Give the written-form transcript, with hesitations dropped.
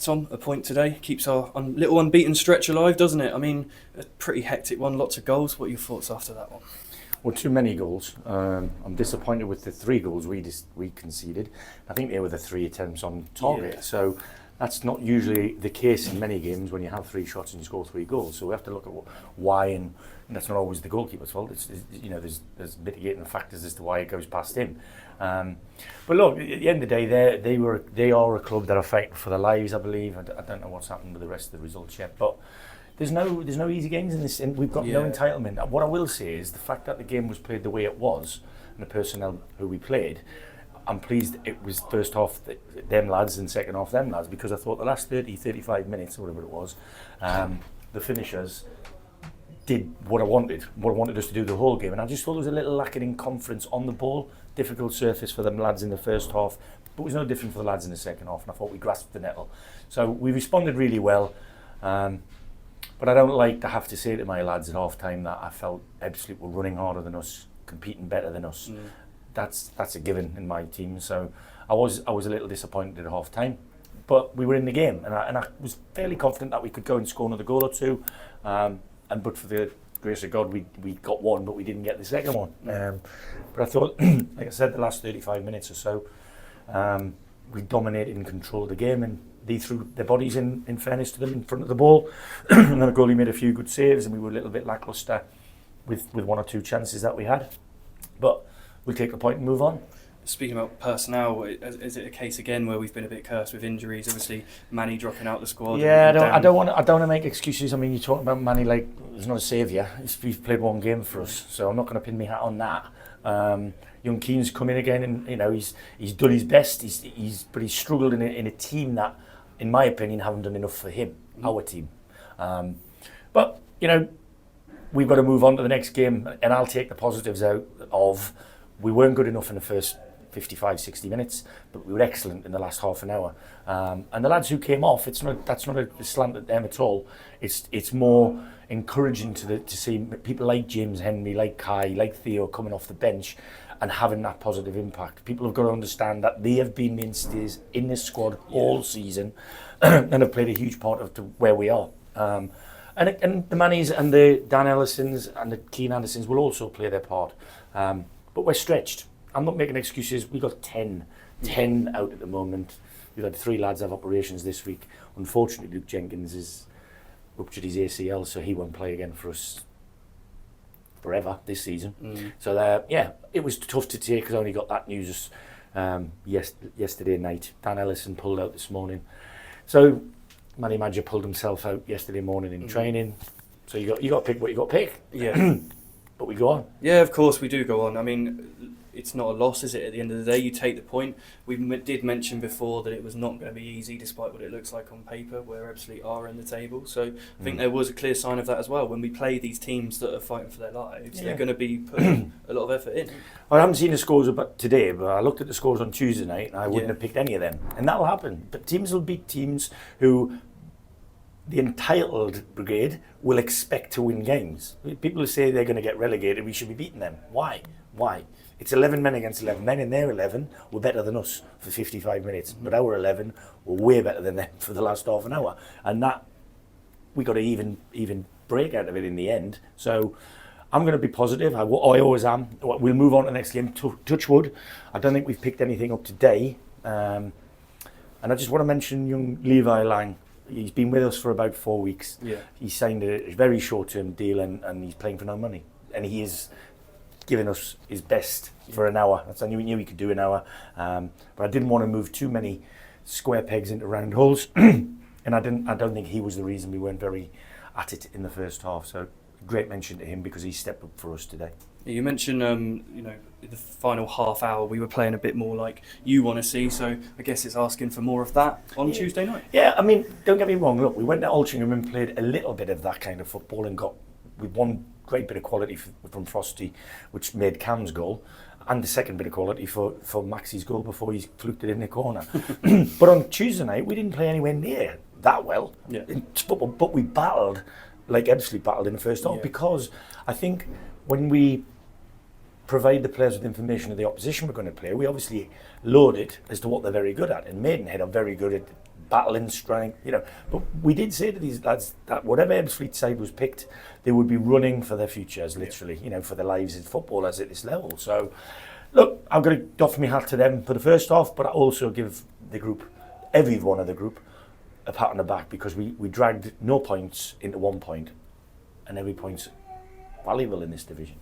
Tom, a point today keeps our little unbeaten stretch alive, doesn't it? I mean, a pretty hectic one, lots of goals. What are your thoughts after that one? Well, too many goals. I'm disappointed with the 3 goals we conceded. I think they were the 3 attempts on target. Yeah. So that's not usually the case in many games when you have 3 shots and you score 3 goals. So we have to look at why, and that's not always the goalkeeper's fault. It's there's mitigating factors as to why it goes past him. But look, at the end of the day, they are a club that are fighting for their lives, I believe. I don't know what's happened with the rest of the results yet, but there's no easy games in this, and we've got no entitlement. What I will say is the fact that the game was played the way it was, and the personnel who we played, I'm pleased it was first half them lads and second half them lads, because I thought the last 35 minutes, or whatever it was, the finishers did what I wanted us to do the whole game, and I just thought there was a little lacking in confidence on the ball. Difficult surface for them lads in the first half, but it was no different for the lads in the second half, and I thought we grasped the nettle. So we responded really well. But I don't like to have to say to my lads at half time that I felt Ebbsfleet were running harder than us, competing better than us. That's a given in my team. So I was a little disappointed at half time, but we were in the game, and I was fairly confident that we could go and score another goal or 2. But for the grace of God, we got one, but we didn't get the second one. But I thought, like I said, the last 35 minutes or so, we dominated and controlled the game, and they threw their bodies in fairness to them, in front of the ball. And then the goalie made a few good saves, and we were a little bit lacklustre with 1 or 2 chances that we had. But we'll take the point and move on. Speaking about personnel, is it a case again where we've been a bit cursed with injuries? Obviously, Manny dropping out the squad. Yeah, I don't want to make excuses. I mean, you're talking about Manny like he's not a saviour. He's played 1 game for us, so I'm not going to pin my hat on that. Young Keane's come in again, and he's done his best. But he's struggled in a team that, in my opinion, haven't done enough for him, our team. But we've got to move on to the next game, and I'll take the positives out of we weren't good enough in the first 55, 60 minutes, but we were excellent in the last half an hour. And the lads who came off, that's not a slant at them at all. It's more encouraging to see people like James Henry, like Kai, like Theo coming off the bench and having that positive impact. People have got to understand that they have been mainstays in this squad all season and have played a huge part of where we are. And the Mannies and the Dan Ellisons and the Keane Andersons will also play their part. But we're stretched. I'm not making excuses. We got 10 out at the moment. We've had 3 lads have operations this week. Unfortunately, Luke Jenkins has ruptured his ACL, so he won't play again for us forever this season. So it was tough to take because I only got that news yesterday night. Dan Ellison pulled out this morning. So Manny Madger pulled himself out yesterday morning in training. So you got to pick what you got to pick. Yeah. But we go on. Yeah, of course we do go on. I mean, it's not a loss, is it? At the end of the day, you take the point. We did mention before that it was not going to be easy, despite what it looks like on paper, where Ebbsfleet are in the table. So I think there was a clear sign of that as well. When we play these teams that are fighting for their lives, they're going to be putting a lot of effort in. I haven't seen the scores about today, but I looked at the scores on Tuesday night, and I wouldn't have picked any of them. And that'll happen. But teams will beat teams who the entitled brigade will expect to win games. People who say they're going to get relegated, we should be beating them. Why? It's 11 men against 11 men, and their 11 were better than us for 55 minutes. But our 11 were way better than them for the last half an hour. And that, we got to even break out of it in the end. So I'm going to be positive. I always am. We'll move on to the next game. Touch wood. I don't think we've picked anything up today. And I just want to mention young Levi Lang. He's been with us for about 4 weeks. Yeah. He signed a very short-term deal, and he's playing for no money. And he is giving us his best for an hour. I knew he could do an hour. But I didn't want to move too many square pegs into round holes. And I don't think he was the reason we weren't very at it in the first half. So great mention to him because he stepped up for us today. You mentioned, the final half hour we were playing a bit more like you want to see, so I guess it's asking for more of that on Tuesday night. Yeah, I mean, don't get me wrong. Look, we went to Altrincham and played a little bit of that kind of football and got with one great bit of quality from Frosty, which made Cam's goal, and the second bit of quality for Maxie's goal before he fluked it in the corner. But on Tuesday night, we didn't play anywhere near that well. Yeah. But we battled like Ebbsfleet battled in the first half because I think when we provide the players with information of the opposition we're going to play, we obviously load it as to what they're very good at. And Maidenhead are very good at battling strength, you know. But we did say to these lads that whatever Ebbsfleet side was picked, they would be running for their futures, literally, you know, for their lives as footballers at this level. So, look, I'm going to doff my hat to them for the first half, but I also give the group, everyone of the group, a pat on the back, because we dragged no points into 1 point, and every point's valuable in this division.